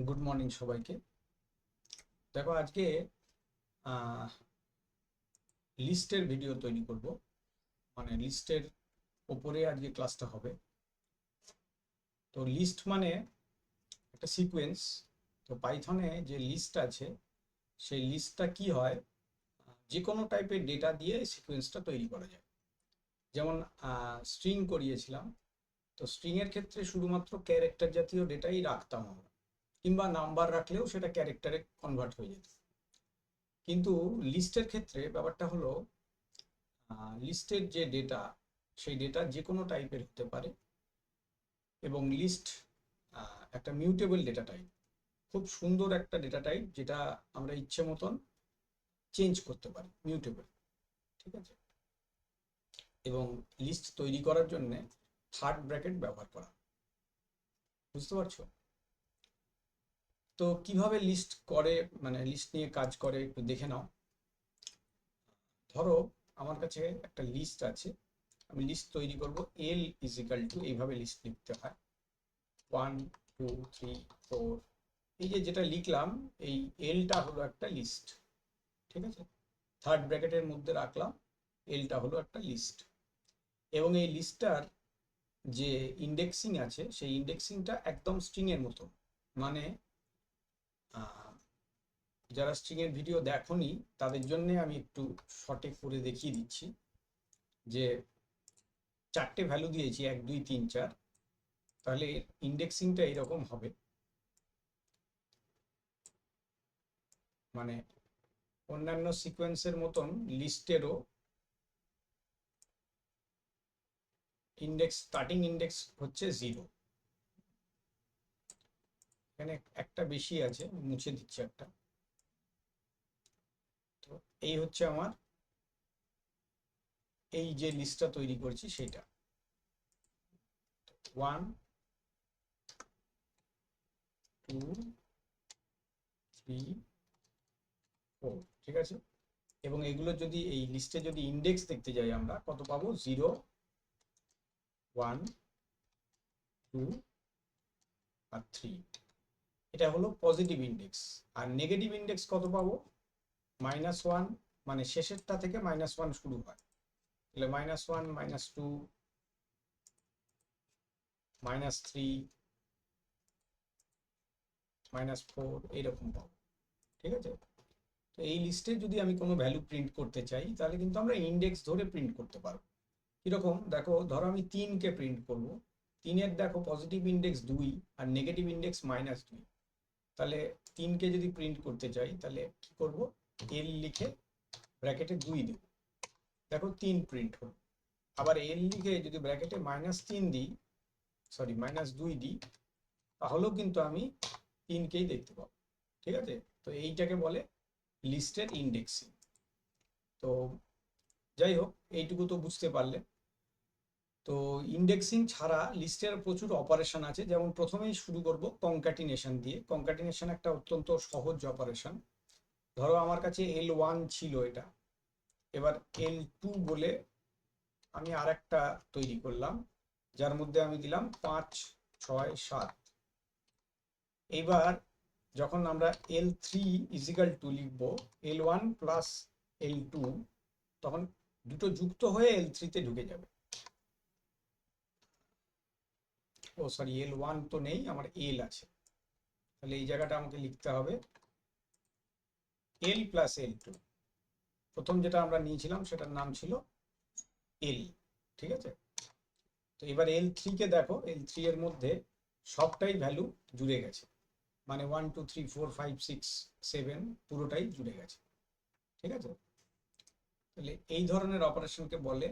Good morning সবাইকে। দেখো আজকে লিস্টের ভিডিও তৈরি করব, মানে লিস্টের ওপরে আজকে ক্লাসটা হবে। তো লিস্ট মানে একটা সিকোয়েন্স। তো পাইথনে যে লিস্ট আছে সেই লিস্টটা কি হয়, যে কোনো টাইপের ডেটা দিয়ে সিকোয়েন্সটা তৈরি করা যায়। যেমন স্ট্রিং করিয়েছিলাম, তো স্ট্রিংয়ের ক্ষেত্রে শুধুমাত্র ক্যারেক্টার জাতীয় ডেটাই রাখতাম আমরা, কিংবা নাম্বার রাখলেও সেটা ক্যারেক্টারে কনভার্ট হয়ে যেত। কিন্তু লিস্টের ক্ষেত্রে ব্যাপারটা হলো, লিস্টের যে ডেটা সেই ডেটা যে কোনো টাইপের হতে পারে, এবং লিস্ট একটা মিউটেবল ডেটা টাইপ, খুব সুন্দর একটা ডেটা টাইপ যেটা আমরা ইচ্ছে মতন চেঞ্জ করতে পারি, মিউটেবল। ঠিক আছে? এবং লিস্ট তৈরি করার জন্য থার্ড ব্র্যাকেট ব্যবহার করা, বুঝতে পারছো? তো কিভাবে লিস্ট করে, মানে লিস্ট নিয়ে কাজ করে একটু দেখে নাও। ধরো আমার কাছে একটা লিস্ট আছে, আমি লিস্ট তৈরি করব। এল ইজ ইকাল টু, এইভাবে লিস্ট লিখতে হয়, 1 2 3 4। এই যে যেটা লিখলাম, এই এলটা হলো একটা লিস্ট। ঠিক আছে? থার্ড ব্র্যাকেটের মধ্যে রাখলাম, এলটা হলো একটা লিস্ট। এবং এই লিস্টটার যে ইন্ডেক্সিং আছে সেই ইন্ডেক্সিংটা একদম স্ট্রিং এর মতো। মানে যারা স্ট্রিং এর ভিডিও দেখোনি তাদের জন্য আমি একটু শর্টে করে দেখিয়ে দিচ্ছি যে চারটে ভ্যালু দিয়েছি, 1 2 3 4, তাহলে ইন্ডেক্সিংটা এরকম হবে। মানে অন্যান্য সিকোয়েন্সের মতন লিস্টেরও ইন্ডেক্স, স্টার্টিং ইন্ডেক্স হচ্ছে 0। এখানে একটা বেশি আছে, মুছে দিচ্ছি একটা। তো এই হচ্ছে আমার এই যে লিস্টটা তৈরি করছি সেটা 1 2 3 4। ঠিক আছে? এবং এগুলো যদি এই লিস্টে যদি ইন্ডেক্স দেখতে যাই আমরা কত পাবো, 0 1 2 আর 3। এটা হলো পজিটিভ ইন্ডেক্স। আর নেগেটিভ ইন্ডেক্স কত পাবো, -1, মানে শেষেরটা থেকে -1 শুরু হয়, তাহলে -1 -2 -3 -4 এইরকম পাবো। ঠিক আছে? তো এই লিস্টে যদি আমি কোনো ভ্যালু প্রিন্ট করতে চাই তাহলে কিন্তু আমরা ইন্ডেক্স ধরে প্রিন্ট করতে পারবো। কিরকম দেখো, ধরো আমি 3কে প্রিন্ট করব। 3-এর দেখো পজিটিভ ইন্ডেক্স 2 আর নেগেটিভ ইন্ডেক্স -2। তাহলে 3কে যদি প্রিন্ট করতে চাই তাহলে কি করব, এল লিখে ব্র্যাকেটে 2 দেব। দেখো 3 প্রিন্ট হলো। আবার এল লিখে যদি ব্র্যাকেটে -3 দিই, সরি -2 দিই, তাহলেও কিন্তু আমি 3কেই দেখতে পাবো। ঠিক আছে? তো এইটাকে বলে লিস্টের ইন্ডেক্সিং। তো যাই হোক, এইটুকু তো বুঝতে পারলে। তো ইন্ডেক্সিং ছাড়া লিস্টের প্রচুর অপারেশন আছে। যেমন প্রথমেই শুরু করব কনক্যাটিনেশন দিয়ে। কনক্যাটিনেশন একটা অত্যন্ত সহজ অপারেশন। ধরো আমার কাছে L1 ছিল এটা, এবার L2 বলে আমি আর একটা তৈরি করলাম, যার মধ্যে আমি দিলাম 5 6 7। এইবার যখন আমরা L3 ইজিক্যাল টু লিখবো L1 প্লাস L2, তখন দুটো যুক্ত হয়ে L3 তে ঢুকে যাবে। ও সরি, L1 তো নেই, আমার L আছে। তাহলে এই জায়গাটা আমাকে লিখতে হবে L প্লাস L2। প্রথম যেটা আমরা নিয়েছিলাম সেটার নাম ছিল L। ঠিক আছে? তো এবার L3 কে দেখো, L3 এর মধ্যে সবটাই ভ্যালু জুড়ে গেছে, মানে 1 2 3 4 5 6 7 পুরোটাই জুড়ে গেছে। ঠিক আছে? তাহলে এই ধরনের অপারেশনকে বলে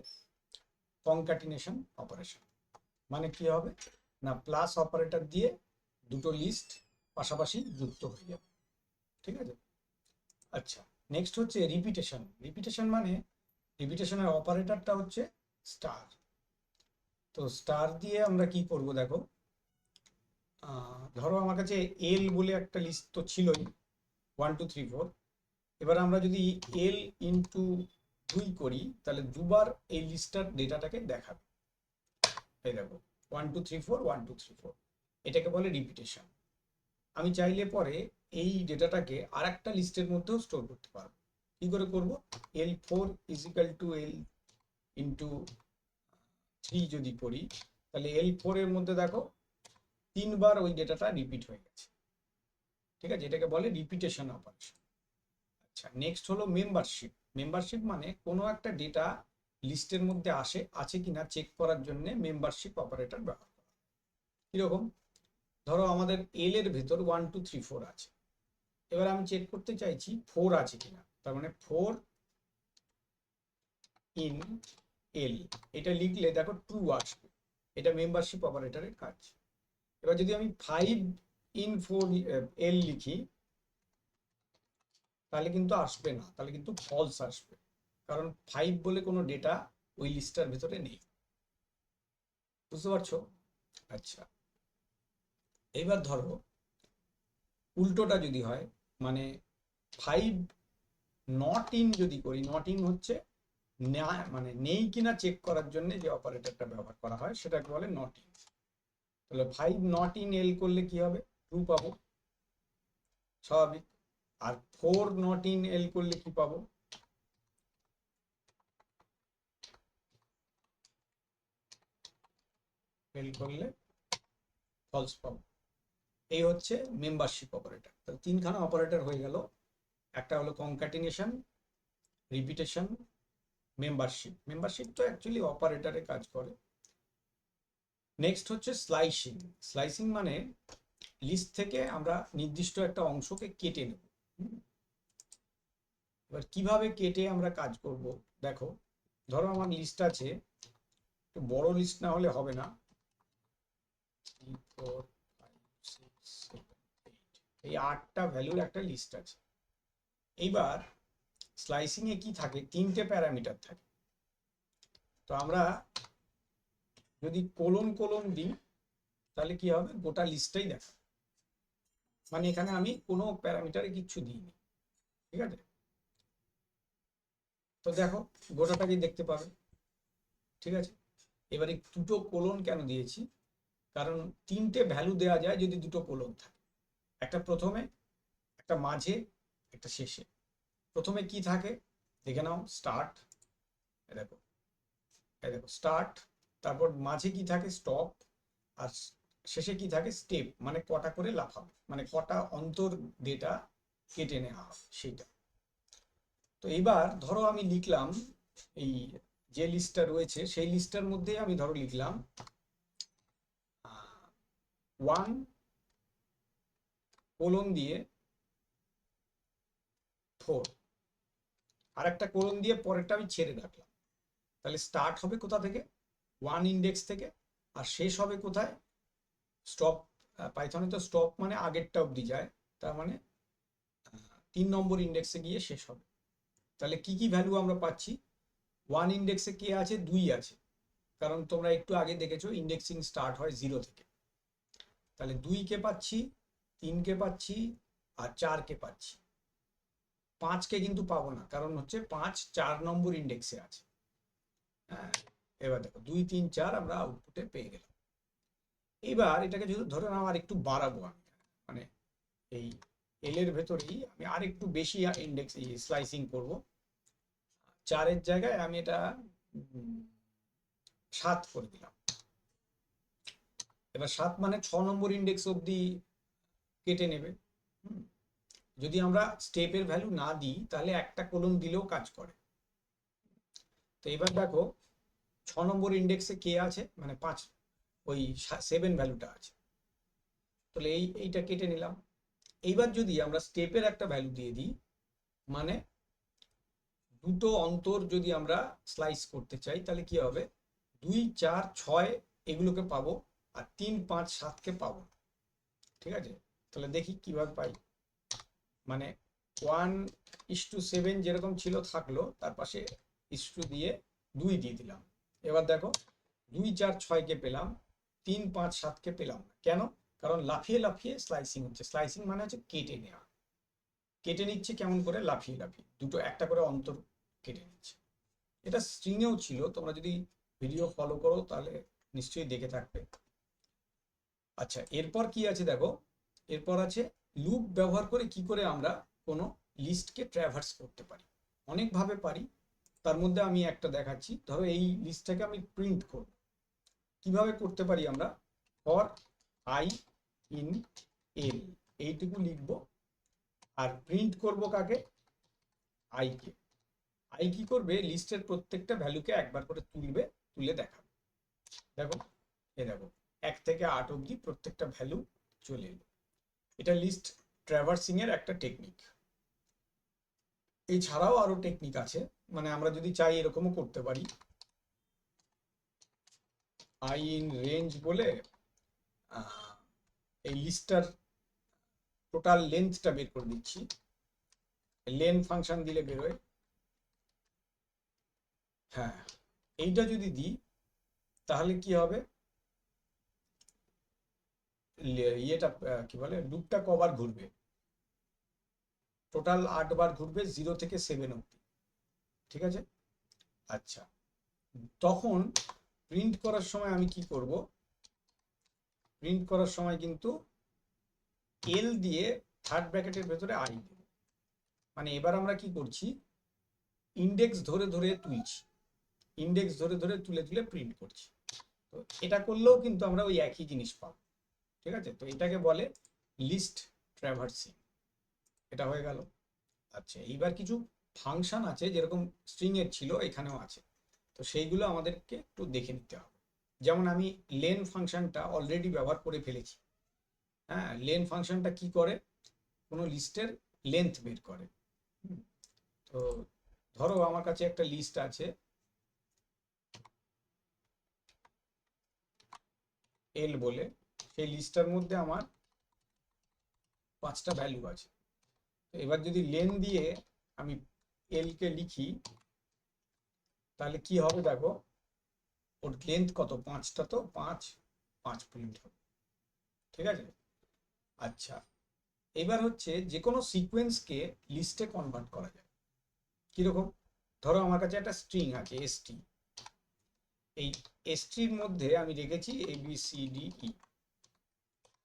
কনক্যাটিনেশন অপারেশন। মানে কি হবে না, প্লাস অপারেটর দিয়ে দুটো লিস্ট পাশাপাশি যুক্ত হয়ে যাবে। ঠিক আছে? আচ্ছা, নেক্সট হচ্ছে রিপিটেশন। রিপিটেশন মানে রিপিটেশনের অপারেটরটা হচ্ছে স্টার। তো স্টার দিয়ে আমরা কি করব দেখো, ধরো আমার কাছে এল বলে একটা লিস্ট তো ছিলই, 1 2 3 4। এবার আমরা যদি এল ইন্টু 2 করি তাহলে দুবার এই লিস্টটার ডেটাটাকে দেখাবে। এই দেখো 1 2 3 4 1 2 3 4, এটাকে বলে রিপিটেশন। আমি চাইলে পরে এই ডেটাটাকে আর একটা লিস্টের মধ্যেও স্টোর করতে পারবো। কি করে করব? L4 is equal two L into 3 যদি করি, তাহলে L4 এর মধ্যে দেখো 3বার ওই ডেটাটা রিপিট হয়ে গেছে। ঠিক আছে, এটাকে বলে রিপিটেশন অপারেশন। আচ্ছা, নেক্সট হলো মেম্বারশিপ। মেম্বারশিপ মানে কোনো একটা ডেটা লিস্টের মধ্যে আছে কিনা চেক করার জন্য মেম্বারশিপ অপারেটর ব্যবহার করা। কিরকম? ধরো আমাদের এল এর ভেতর 1 2 3 4 আছে, এবার আমি চেক করতে চাইছি 4 আছে কিনা, তার মানে 4 ইন এল, এটা লিখলে দেখো 2 আসবে, এটা মেম্বারশিপ অপারেটরের কাজ। এবার যদি আমি 5 ইন 4 এল লিখি তাহলে কিন্তু আসবে না, তাহলে কিন্তু ফলস আসবে, কারণ 5 বলে কোনো ডেটা ওই লিস্টটার ভেতরে নেই। বুঝতে পারছো? আচ্ছা, এবার ধরো উল্টোটা যদি হয়, মানে 5 নট ইন যদি করি, নট ইন হচ্ছে মানে নেই কিনা চেক করার জন্য যে অপারেটরটা ব্যবহার করা হয় সেটাকে বলে নট ইন। তাহলে 5 নট ইন এল করলে কি হবে? 2 পাবো, স্বাভাবিক। আর 4 নট ইন এল করলে কি পাবো? এল করলে ফলস পাবো। এই হচ্ছে মেম্বারশিপ অপারেটর। তাহলে তিনখানা অপারেটর হয়ে গেল, একটা হলো কনক্যাটিনেশন, রিপিটেশন, মেম্বারশিপ। মেম্বারশিপ তো অ্যাকচুয়ালি অপারেটরে কাজ করে। নেক্সট হচ্ছে স্লাইসিং। স্লাইসিং মানে লিস্ট থেকে আমরা নির্দিষ্ট একটা অংশকে কেটে নেব। এবার কিভাবে কেটে আমরা কাজ করব দেখো, ধরো আমার লিস্ট আছে, একটু বড় লিস্ট না হলে হবে না, 3 4 5 6 7 8, এই 8টা ভ্যালুর একটা লিস্ট আছে। এইবার স্লাইসিং এ কি থাকে? 3টে প্যারামিটার থাকে। তো আমরা যদি কোলন কোলন দিই তাহলে কি হবে? গোটা লিস্টটাই দেখা, মানে এখানে আমি কোনো প্যারামিটারে কিচ্ছু দিইনি। ঠিক আছে, তো দেখো গোটাটাকেই দেখতে পাবে। ঠিক আছে, এবারে দুটো কোলন কেন দিয়েছি? কারণ 3টে ভ্যালু দেওয়া যায় যদি দুটো কোলন থাকে, একটা প্রথমে, একটা মাঝে, একটা শেষে। প্রথমে কি থাকে দেখে নাও, স্টার্ট, দেখো দেখো স্টার্ট, তারপর মাঝে কি থাকে? স্টপ, আর শেষে কি থাকে? স্টেপ, মানে কটা করে লাফাবে, মানে কটা অন্তর ডেটা কেটে নেওয়া হবে সেইটা। তো এইবার ধরো আমি লিখলাম এই যে লিস্টটা রয়েছে সেই লিস্টটার মধ্যে আমি ধরো লিখলাম 1 কোলন দিয়ে 4, আর একটা কোলন দিয়ে পরেরটা আমি ছেড়ে রাখলাম। তাহলে স্টার্ট হবে কোথা থেকে? 1 ইন্ডেক্স থেকে, আর শেষ হবে কোথায়? স্টপ। পাইথনে তো স্টপ মানে আগেরটা অবধি যায়, তার মানে 3 নম্বর ইন্ডেক্সে গিয়ে শেষ হবে। তাহলে কি কি ভ্যালু আমরা পাচ্ছি? 1 ইন্ডেক্সে কে আছে? 2 আছে, কারণ তোমরা একটু আগে দেখেছো ইন্ডেক্সিং স্টার্ট হয় 0 থেকে। তাহলে 2 কে পাচ্ছি, 3 কে পাচ্ছি, আর 4 কে পাচ্ছি। 5 কে কিন্তু পাবো না, কারণ হচ্ছে 5 4 নম্বর ইন্ডেক্সে আছে। হ্যাঁ, এবার দেখো 2 3 4 আমরা আউটপুটে পেয়ে গেলাম। এবার এটাকে যদি ধরে নাও আর একটু বাড়াবো আমি, মানে এই এল এর ভেতরেই আমি আর একটু বেশি ইন্ডেক্স স্লাইসিং করব। 4-এর জায়গায় আমি এটা 7 করে দিলাম। এবার 7 মানে 6 নম্বর ইন্ডেক্স অবধি কেটে নেবে। যদি আমরা স্টেপের ভ্যালু না দিই তাহলে একটা কোলন দিলেও কাজ করে। তো এবার দেখো 6 নম্বর ইন্ডেক্সে কে আছে? মানে 5, ওই 7 ভ্যালুটা আছে, তাহলে এইটা কেটে নিলাম। এইবার যদি আমরা স্টেপের একটা ভ্যালু দিয়ে দিই, মানে দুটো অন্তর যদি আমরা স্লাইস করতে চাই তাহলে কি হবে? 2 4 6 এগুলোকে পাবো, আর 3 5 7 কে পাবো। ঠিক আছে, তাহলে দেখি কিভাবে পাই। মানে 1:7 যেরকম ছিল থাকলো, তার পাশে ইস্টু দিয়ে 2 দিয়ে দিলাম। এবার দেখো 2 4 6 কে পেলাম, 3 5 7 কে পেলাম না। কেন? কারণ লাফিয়ে লাফিয়ে স্লাইসিং হচ্ছে। স্লাইসিং মানে হচ্ছে কেটে নেওয়া। কেটে নিচ্ছে কেমন করে? লাফিয়ে লাফিয়ে দুটো একটা করে অন্তর কেটে নিচ্ছে। এটা স্ট্রিংয়েও ছিল, তোমরা যদি ভিডিও ফলো করো তাহলে নিশ্চয়ই দেখে থাকবে। আচ্ছা, এরপর কি আছে দেখো, এরপর আছে লুপ ব্যবহার করে কি করে আমরা কোনো লিস্টকে ট্র্যাভার্স করতে পারি। অনেকভাবে পারি, তার মধ্যে আমি একটা দেখাচ্ছি। ধরো এই লিস্টটাকে আমি প্রিন্ট করব, কিভাবে করতে পারি আমরা, ফর আই ইন এল এইটুকু লিখব, আর প্রিন্ট করব কাকে, আই কে। আই কি করবে, লিস্টের প্রত্যেকটা ভ্যালুকে একবার করে তুলবে, তুলে দেখাবে। দেখো, দেখো 1 থেকে 8 অবধি প্রত্যেকটা ভ্যালু চলে এলো। এটা লিস্ট ট্র্যাভার্সিং এর একটা টেকনিক। এছাড়াও আরো টেকনিক আছে, মানে আমরা যদি চাই এরকমও করতে পারি। আই ইন রেঞ্জ বলে এই লিস্টটার টোটাল লেন্থটা বের করে দিচ্ছি। লেন ফাংশন দিলে বেরোয়। হ্যাঁ, এইটা যদি দিই তাহলে কি হবে, ইয়েটা কি বলে, লুপটা কবার ঘুরবে, টোটাল 8 বার ঘুরবে 0 থেকে 7 অবধি। ঠিক আছে। আচ্ছা, তখন প্রিন্ট করার সময় আমি কি করব, প্রিন্ট করার সময় কিন্তু এল দিয়ে থার্ড ব্র্যাকেটের ভেতরে আই দেব। মানে এবার আমরা কি করছি, ইন্ডেক্স ধরে ধরে তুলছি, ইন্ডেক্স ধরে ধরে তুলে তুলে প্রিন্ট করছি। তো এটা করলেও কিন্তু আমরা ওই একই জিনিস পাবো। ঠিক আছে, তো এটাকে বলে লিস্ট ট্র্যাভার্সিং। এটা হয়ে গেল। আচ্ছা, এইবার কিছু ফাংশন আছে, যেরকম স্ট্রিং এর ছিল এখানেও আছে, তো সেইগুলো আমাদেরকে একটু দেখে নিতে হবে। যেমন আমি লেন ফাংশনটা অলরেডি ব্যবহার করে ফেলেছি। হ্যাঁ, লেন ফাংশনটা কি করে, কোনো লিস্টের লেন্থ বের করে। তো ধরো আমার কাছে একটা লিস্ট আছে এল বলে, সেই লিস্টটার মধ্যে আমার 5টা ভ্যালু আছে। তো এবার যদি লেন দিয়ে আমি এল কে লিখি তাহলে কি হবে, দেখো ওর লেন্থ কত, 5টা, তো 5 5 প্রিন্ট হবে। ঠিক আছে। আচ্ছা, এবার হচ্ছে যে কোনো সিকোয়েন্সকে লিস্টে কনভার্ট করা যায়। কিরকম, ধরো আমার কাছে একটা স্ট্রিং আছে এসটি, এই এসটির মধ্যে আমি রেখেছি ABCDE,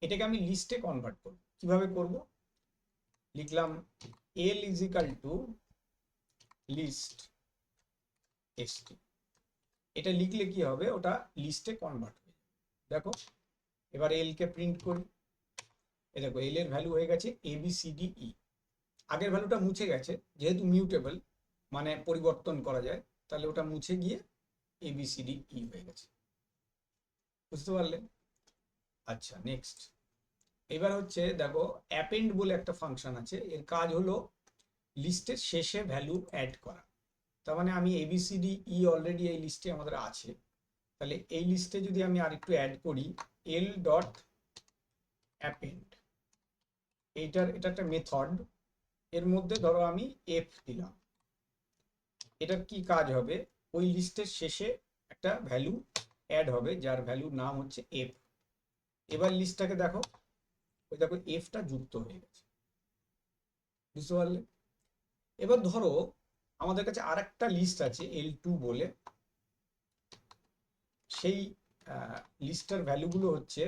এটাকে আমি লিস্টে কনভার্ট করব। কিভাবে করব, লিখলাম L is equal to list ST. এটা লিখলে কি হবে, ওটা লিস্টে কনভার্ট হবে। দেখো, এবার এল কে প্রিন্ট করি, এই দেখো এল এর ভ্যালু হয়ে গেছে ABCDE। আগের ভ্যালুটা মুছে গেছে, যেহেতু মিউটেবল মানে পরিবর্তন করা যায়, তাহলে ওটা মুছে গিয়ে ABCDE হয়ে গেছে। বুঝতে পারলে? আচ্ছা, নেক্সট। এবার হচ্ছে দেখো অ্যাপেন্ড বলে একটা ফাংশন আছে, এর কাজ হলো লিস্টের শেষে ভ্যালু অ্যাড করা। তার মানে আমি ABCDE অলরেডি এই লিস্টে আমাদের আছে, তাহলে এই লিস্টে যদি আমি আরেকটু অ্যাড করি L ডট অ্যাপেন্ড, এটা একটা মেথড, এর মধ্যে ধরো আমি F দিলাম। এটার কি কাজ হবে, ওই লিস্টের শেষে একটা ভ্যালু অ্যাড হবে যার ভ্যালুর নাম হচ্ছে F। এবার লিস্টটাকে দেখো, ওই দেখো Fটা যুক্ত হয়ে গেছে। বুঝতে পারলে? এবার ধরো আমাদের কাছে আর একটা লিস্ট আছে L2 বলে, সেই লিস্টের ভ্যালুগুলো হচ্ছে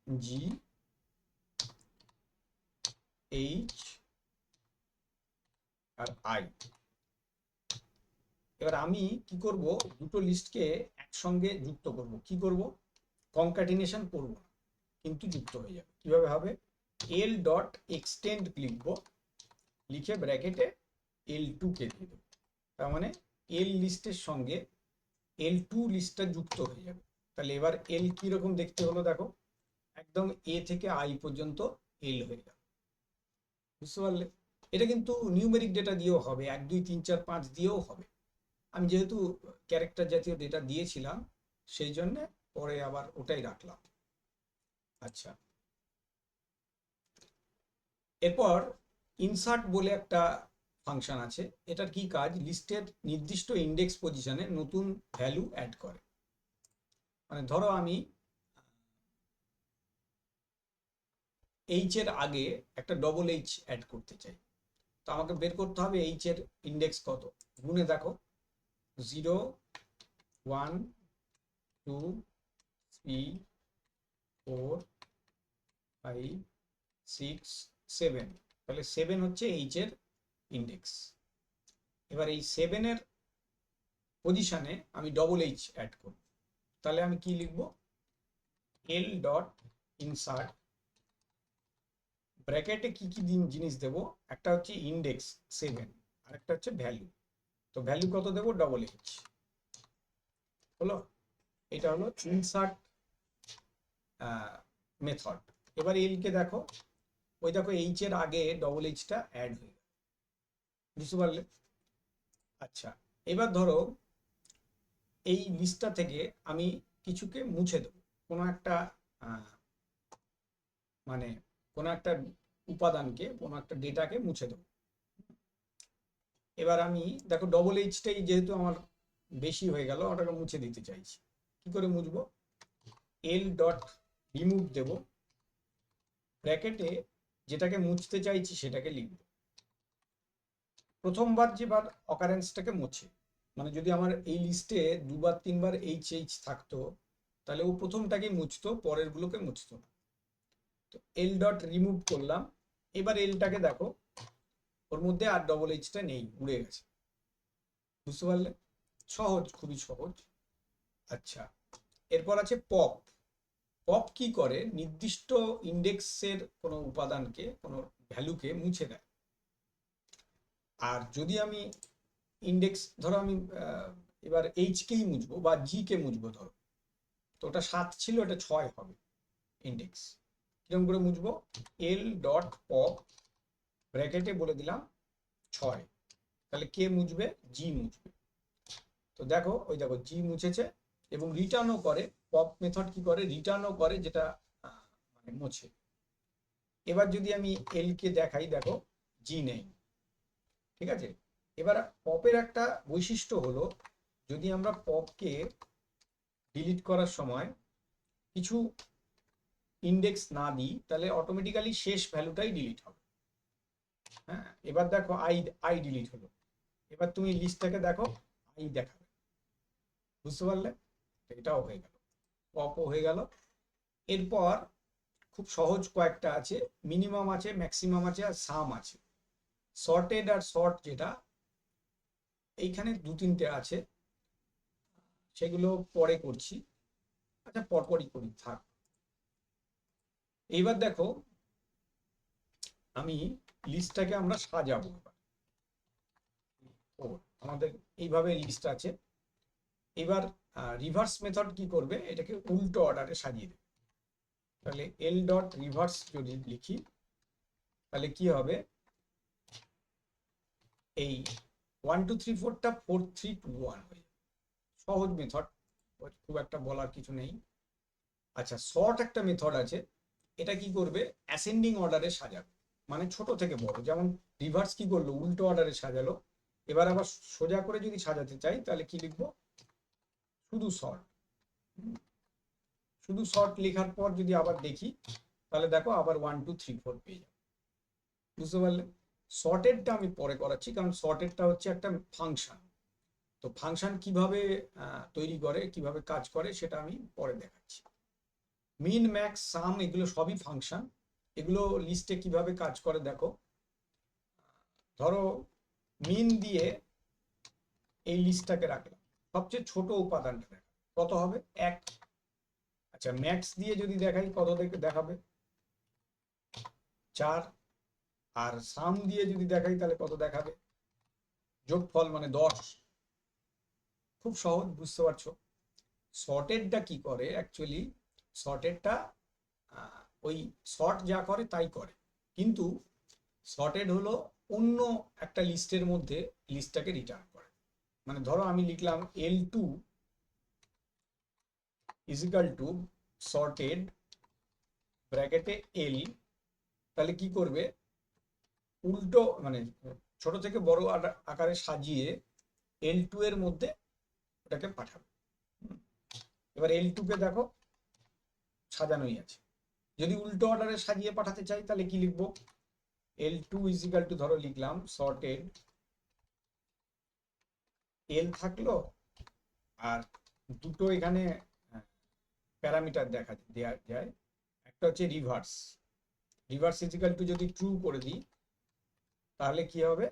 G, H আর I। এবার আমি কি করব, দুটো লিস্টকে একসঙ্গে যুক্ত করব। কি করব, কনক্যাটিনেশন করব না, কিন্তু যুক্ত হয়ে যাবে। কিভাবে হবে, L ডট এক্সটেন্ড লিখব, লিখে ব্র্যাকেটে L2 কে দিয়ে দেবো। তার মানে L লিস্টের সঙ্গে L2 লিস্টটা যুক্ত হয়ে যাবে। তাহলে এবার L কিরকম দেখতে হলো, দেখো একদম A থেকে I পর্যন্ত L হয়ে গেল। বুঝতে পারলে? এটা কিন্তু নিউমেরিক ডেটা দিয়েও হবে, 1 2 3 4 5 দিয়েও হবে। আমি যেহেতু ক্যারেক্টার জাতীয় ডেটা দিয়েছিলাম, সেই জন্য পরে আবার ওটাই রাখলাম। আচ্ছা, এরপর ইনসার্ট বলে একটা ফাংশন আছে। এটার কি কাজ, লিস্টের নির্দিষ্ট ইন্ডেক্স পজিশনে নতুন ভ্যালু অ্যাড করে। মানে ধরো আমি H এর আগে একটা ডবল H অ্যাড করতে চাই, তো আমাকে বের করতে হবে H এর ইন্ডেক্স কত। গুণে দেখো, 0 1 2 3 4 5 6 7, তাহলে 7 হচ্ছে এইচ এর ইন্ডেক্স। এবার এই 7 এর পজিশনে আমি ডবল এইচ অ্যাড করব, তাহলে আমি কি লিখব, এল ডট ইনসার্ট, ব্র্যাকেটে কি কি জিনিস দেব, একটা হচ্ছে ইন্ডেক্স 7 আর একটা হচ্ছে ভ্যালু। তো ভ্যালু কত দেব, ডবল এইচ হলো। এটা হলো ইনসার্ট মেথড। এবার এল কে দেখো, ওই দেখো এইচ এর আগে ডবল এইচটা অ্যাড হয়ে গেল, বুঝতে পারলে? আচ্ছা, এবার ধরো এই লিস্টটা থেকে আমি কিছুকে মুছে দেবো, কোনো একটা মানে কোনো একটা উপাদানকে, কোনো একটা ডেটাকে মুছে দেবো। এবার আমি দেখো ডবল এইচটাই যেহেতু আমার বেশি হয়ে গেল, ওটাকে মুছে দিতে চাইছি। কি করে মুছবো, এল ডট রিমুভ দেব, ব্র্যাকেটে যেটাকে মুছতে চাইছি সেটাকে লিখব। প্রথমবার যেবার অকারেন্সটাকে মুছে, মানে যদি আমার এই লিস্টে দুবার তিনবার এইচ এইচ থাকতো, তাহলে ও প্রথমটাকে মুছতো, পরের গুলোকে মুছতো না। তো এল ডট রিমুভ করলাম, এবার এলটাকে দেখো, ওর মধ্যে আর ডবল এইচটা নেই, উড়ে গেছে, বুঝতে পারলে? সহজ, খুবই সহজ। আচ্ছা, এরপর আছে পপ। পপ কি করে, নির্দিষ্ট ইন্ডেক্সের কোনো উপাদানকে, কোনো ভ্যালুকে মুছে দেয়। আর যদি আমি ইন্ডেক্স, ধরো আমি এবার এইচ কেই মুছবো বা জি কে মুছবো, ধরো তো ওটা 7 ছিল, এটা 6 হবে ইন্ডেক্স। কিরকম করে মুছবো, এল ডট পপ, ব্র্যাকেটে বলে দিলাম 6, তাহলে কে মুছবে, জি মুছবে। তো দেখো, ওই দেখো জি মুছেছে এবং রিটার্নও করে। পপ মেথড কি করে, রিটার্নও করে, যেটা মানে মোছে। এবার যদি আমি এল কে দেখাই, দেখো জি নেই, ঠিক আছে? এবার পপের একটা বৈশিষ্ট্য হলো, যদি আমরা পপকে ডিলিট করার সময় কিছু ইন্ডেক্স না দিই, তাহলে অটোমেটিক্যালি শেষ ভ্যালুটাই ডিলিট হবে। হ্যাঁ, এবার দেখো আই আই ডিলিট হলো, এবার তুমি লিস্টটাকে দেখো, আই দেখাবে, বুঝতে পারলে? এটাও হয়ে গেল, পপও হয়ে গেল। এরপর খুব সহজ কয়েকটা আছে, মিনিমাম আছে, ম্যাক্সিমাম আছে, আর সাম আছে। সর্টেড আর সর্ট, যেটা এইখানে দু তিনটে আছে, সেগুলো পরে করছি। আচ্ছা, পরপরই করি, থাক। এইবার দেখো, আমি লিস্টটাকে আমরা সাজাবো। ও, আমাদের এইভাবে লিস্ট আছে। এবার রিভার্স মেথড কি করবে, এটাকে উল্টো অর্ডারে সাজিয়ে দেবে। তাহলে এল ডট রিভার্স যদি লিখি, তাহলে কি হবে, এই 1 2 3 4টা 4 3 2 1 হয়ে যাবে। সহজ মেথড, খুব একটা বলার কিছু নেই। আচ্ছা, সর্ট একটা মেথড আছে, এটা কি করবে, অ্যাসেন্ডিং অর্ডারে সাজাবে, মানে ছোট থেকে বড়। যেমন রিভার্স কি করলো, উল্টো অর্ডারে সাজালো। এবার আবার সোজা করে যদি সাজাতে চাই, তাহলে কি লিখবো, শুধু সর্ট। শুধু শর্ট লেখার পর যদি আবার দেখি, তাহলে দেখো আবার 1 2 3 4 পেয়ে যাবে, বুঝতে পারলে? শর্টেডটা আমি পরে করাচ্ছি, কারণ শর্টেডটা হচ্ছে একটা ফাংশন। তো ফাংশন কিভাবে তৈরি করে, কিভাবে কাজ করে, সেটা আমি পরে দেখাচ্ছি। মিন ম্যাক্স সাম এগুলো সবই ফাংশন। এগুলো লিস্টে কিভাবে কাজ করে দেখো, ধরো মিন দিয়ে এই লিস্টটাকে রাখলাম, সবচেয়ে ছোট উপাদানটা দেখা কত হবে, 1। আচ্ছা, ম্যাক্স দিয়ে যদি দেখাই, কত দেখাবে, 4। আর সাম দিয়ে যদি দেখাই, তাহলে কত দেখাবে, যোগফল মানে 10। খুব সহজ, বুঝতে পারছো? সর্টেডটা কি করে অ্যাকচুয়ালি, সর্টেডটা ওই সর্ট যা করে তাই করে, কিন্তু সর্টেড হলো অন্য একটা লিস্টের মধ্যে লিস্টটাকে রিটার্ন করে। মানে ধরো আমি লিখলাম L2 is equal to sorted ব্র্যাকেটে L, তাহলে কি করবে, উল্টো মানে ছোট থেকে বড় আকারে সাজিয়ে L2 এর মধ্যে ওটাকে পাঠাবে। এবার L2 কে দেখো সাজানোই আছে। যদি উল্টো অর্ডারে সাজিয়ে পাঠাতে চাই, তাহলে কি লিখবো, L2 ইজ ইকাল টু, ধরো লিখলাম সর্টেড L থাকলো, আর দুটো এখানে প্যারামিটার দেওয়া যায়, একটা হচ্ছে রিভার্স, রিভার্স ইজিক্যাল টু যদি ট্রু করে দিই তাহলে কি হবে,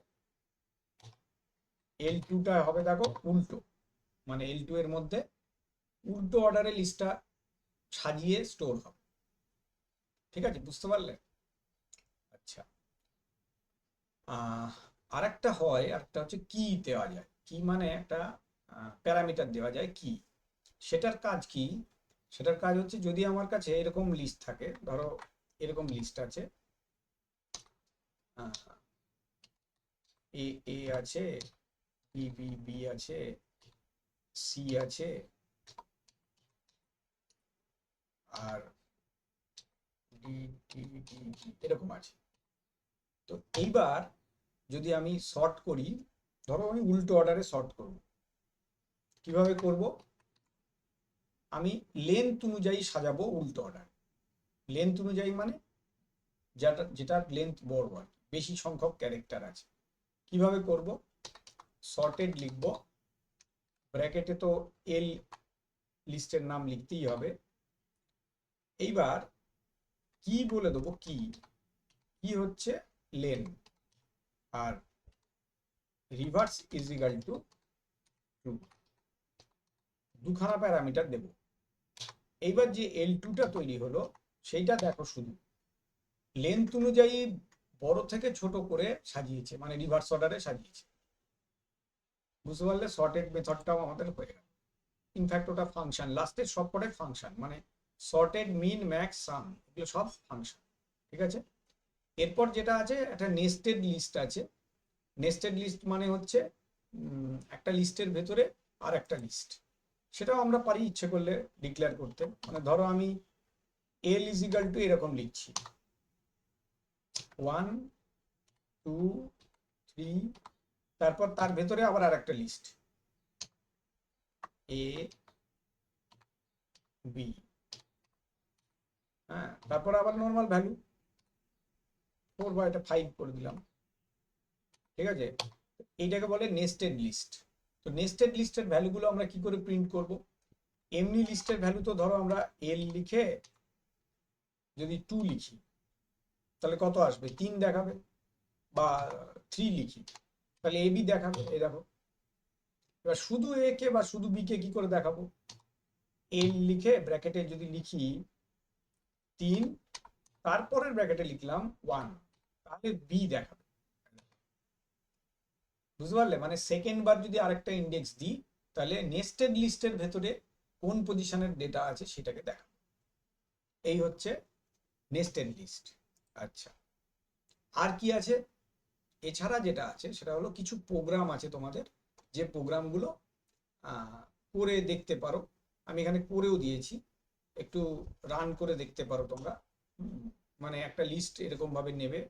L2টা হবে দেখো উল্টো, মানে L2 এর মধ্যে উল্টো অর্ডারে লিস্টটা সাজিয়ে স্টোর হবে। ঠিক আছে, বুঝতে পারলে? আচ্ছা, আর একটা হয়, একটা হচ্ছে কি দেওয়া যায়, কি মানে একটা প্যারামিটার দেওয়া যায় কি, সেটার কাজ কি? সেটার কাজ হচ্ছে যদি আমার কাছে এরকম লিস্ট থাকে, ধরো এরকম লিস্ট আছে, এ এ আছে, বি বি বি আছে, সি আছে, আর ডি ডি ডি এরকম আছে। তো এইবার যদি আমি সর্ট করি, ধরো আমি উল্টো অর্ডারে সর্ট করব, কিভাবে করব? আমি লেন্থ অনুযায়ী সাজাবো উল্টো অর্ডার। লেন্থ অনুযায়ী মানে যেটার লেন্থ বড় আর বেশি সংখ্যক ক্যারেক্টার আছে। কিভাবে করব? সর্টেড লিখব, ব্র্যাকেটে তো এল লিস্টের নাম লিখতেই হবে। এইবার কি বলে দেবো, কি হচ্ছে লেন, আর reverse is equal to true, দুখানা প্যারামিটার দেব। এইবার যে L2টা তৈরি হলো সেইটা দেখো, শুধু লেন্থ অনুযায়ী বড় থেকে ছোট করে সাজিয়েছে, মানে রিভার্স অর্ডারে সাজিয়েছে। বুঝতে পারলে? সর্টেড মেথডটাও আমাদের হয়ে গেল। ইনফ্যাক্ট ওটা ফাংশন, লাস্টের সবকটাই ফাংশন, মানে সর্টেড, মিন, ম্যাক্স, সাম, এগুলো সব ফাংশন। ঠিক আছে, এরপর যেটা আছে একটা নেস্টেড লিস্ট আছে। নেস্টেড লিস্ট মানে হচ্ছে একটা লিস্টের ভেতরে আর একটা লিস্ট, সেটাও আমরা পারি ইচ্ছে করলে ডিক্লেয়ার করতে। মানে ধরো আমি এল ইজ ইকাল টু এরকম লিখছি, 1 2 3, তারপর তার ভেতরে আবার আর একটা লিস্ট এ বি, হ্যাঁ, তারপর আবার নর্মাল ভ্যালু 4 বা এটা 5 করে দিলাম। ঠিক আছে, এইটাকে বলে নেস্টেড লিস্ট। তো নেস্টেড লিস্টের ভ্যালুগুলো আমরা কি করে প্রিন্ট করব? এমনি লিস্টের ভ্যালু তো ধরো আমরা এল লিখে যদি 2 লিখি তাহলে কত আসবে? 3 দেখাবে, বা 3 লিখি তাহলে এবি দেখাবে। এই দেখো, এবার শুধু এ কে বা শুধু বি কে কি করে দেখাবো? এল লিখে ব্র্যাকেটে যদি লিখি 3, তারপরের ব্র্যাকেটে লিখলাম 1, তাহলে বি দেখাবে। বুঝতে পারলে? মানে সেকেন্ড বার যদি আরেকটা ইন্ডেক্স দিই তাহলে নেস্টেড লিস্টের ভেতরে কোন পজিশনের ডেটা আছে সেটাকে দেখাবে। এই হচ্ছে নেস্টেড লিস্ট। আচ্ছা, আর কি আছে? এছাড়া যেটা আছে সেটা হলো কিছু প্রোগ্রাম আছে তোমাদের, যে প্রোগ্রামগুলো করে দেখতে পারো। আমি এখানে করেও দিয়েছি, একটু রান করে দেখতে পারো তোমরা। মানে একটা লিস্ট এরকম ভাবে নেবে,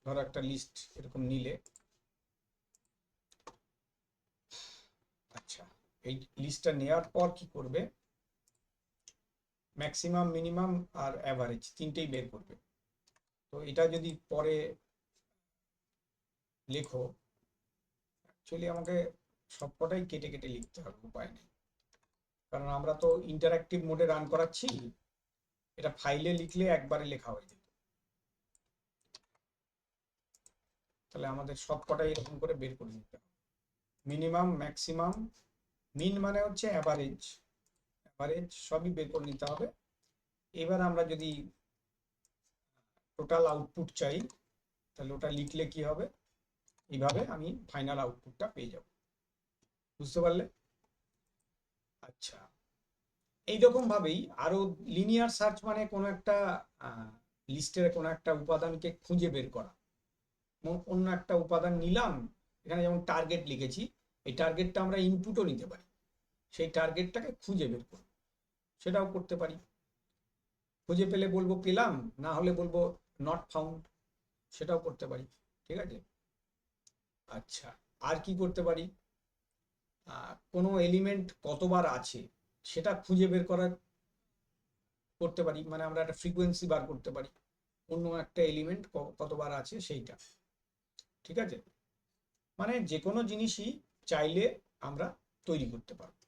ধরো একটা লিস্ট এরকম নিলে, আচ্ছা, এই লিস্টটা নেওয়ার পর কি করবে? ম্যাক্সিমাম, মিনিমাম আর অ্যাভারেজ তিনটেই বের করবে। তো এটা যদি পরে লেখো, অ্যাকচুয়ালি আমাকে সবকটাই কেটে কেটে লিখতে হবে, উপায় নেই, কারণ আমরা তো ইন্টারঅ্যাক্টিভ মোডে রান করাচ্ছি। এটা ফাইলে লিখলে একবারে লেখা হয়ে যেত, তাহলে আমাদের সবকটাই এরকম করে বের করে দিতে হবে। মিনিমাম, ম্যাক্সিমাম, মিন মানে হচ্ছে অ্যাভারেজ, অ্যাভারেজ সবই বের করে নিতে হবে। এবার আমরা যদি টোটাল আউটপুট চাই তাহলে ওটা লিখলে কি হবে? এইভাবে আমি ফাইনাল আউটপুটটা পেয়ে যাব। বুঝতে পারলে? আচ্ছা, এইরকম ভাবেই আরো লিনিয়ার সার্চ মানে কোনো একটা লিস্টের কোনো একটা উপাদানকে খুঁজে বের করা। অন্য একটা উপাদান নিলাম, এখানে যেমন টার্গেট লিখেছি, এই টার্গেটটা আমরা ইনপুটও নিতে পারি, সেই টার্গেটটাকে খুঁজে বের করব, সেটাও করতে পারি। খুঁজে পেলে বলবো পেলাম, না হলে বলবো নট ফাউন্ড, সেটাও করতে পারি। ঠিক আছে, আচ্ছা, আর কি করতে পারি? কোনো এলিমেন্ট কতবার আছে সেটা খুঁজে বের করার করতে পারি, মানে আমরা একটা ফ্রিকোয়েন্সি বার করতে পারি, অন্য একটা এলিমেন্ট কতবার আছে সেইটা। ঠিক আছে, মানে যে কোনো জিনিসই চাইলে আমরা তৈরি করতে পারবো।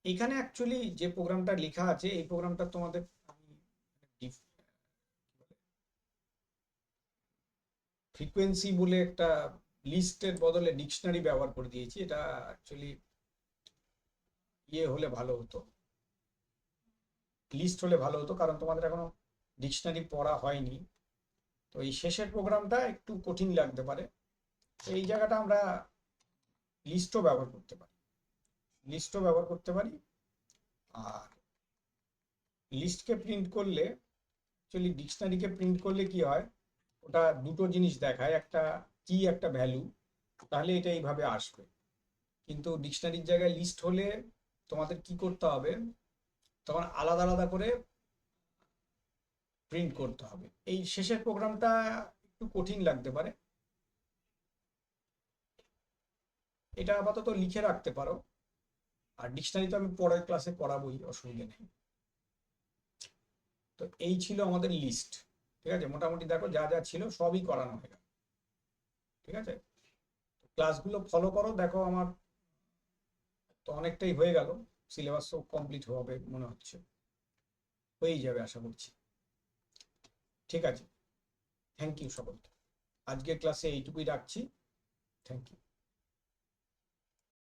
এখানে অ্যাকচুয়ালি যে প্রোগ্রামটা লেখা আছে এই প্রোগ্রামটা তোমাদের আমি ফ্রিকোয়েন্সি বলে একটা লিস্টের বদলে ডিকশনারি ব্যবহার করে দিয়েছি। এটা অ্যাকচুয়ালি হলে ভালো হতো, লিস্ট হলে ভালো হতো, কারণ তোমাদের এখনো ডিকশনারি পড়া হয়নি। তো এই শেষের প্রোগ্রামটা একটু কঠিন লাগতে পারে। তো এই জায়গাটা আমরা লিস্টও ব্যবহার করতে পারি, লিস্টও ব্যবহার করতে পারি। আর লিস্টকে প্রিন্ট করলে, অ্যাকচুয়ালি ডিকশনারিকে প্রিন্ট করলে কি হয়, ওটা দুটো জিনিস দেখায়, একটা কি একটা ভ্যালু, তাহলে এটা এইভাবে আসবে। কিন্তু ডিকশনারির জায়গায় লিস্ট হলে তোমাদের কি করতে হবে, তখন আলাদা আলাদা করে প্রিন্ট করতে হবে। এই শেষের প্রোগ্রামটা একটু কঠিন লাগতে পারে, এটা আপাতত লিখে রাখতে পারো। আর ডিকশনারি তো আমি পরের ক্লাসে পড়াবোই, অসুবিধা নেই। তো এই ছিল আমাদের লিস্ট। ঠিক আছে, মোটামুটি দেখো যা যা ছিল সবই করানো হয়ে গেল। ঠিক আছে, ক্লাসগুলো ফলো করো, দেখো আমার তো অনেকটাই হয়ে গেল, সিলেবাসও কমপ্লিট হবে মনে হচ্ছে, হয়েই যাবে আশা করছি। ঠিক আছে, থ্যাংক ইউ সকলকে, আজকের ক্লাসে এইটুকুই রাখছি। Thank you.